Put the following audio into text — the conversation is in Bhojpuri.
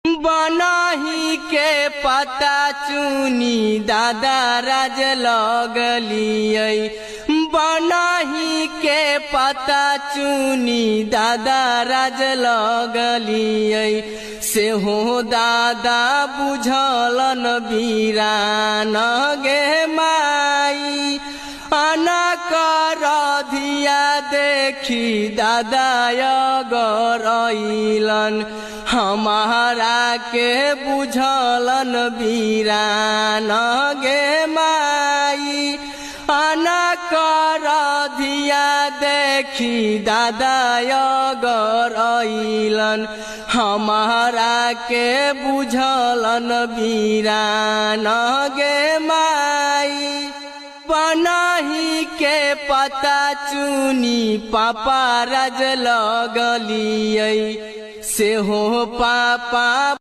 बनही के पता चुनी दादा राज लगलियै। बनही के पता चुनी दादा राज लगलियै। से हो दादा बुझलन बीरान गे माई। अनकर धिया देखी दादा गरइलन। हमारा के बुझलन बीरान गे माई। अनकर धिया देखी दादा गरइलन। हमारा के बुझलन बीरान गे माई। बनही के पता चुनी पापा राज लगलियै। से हो पापा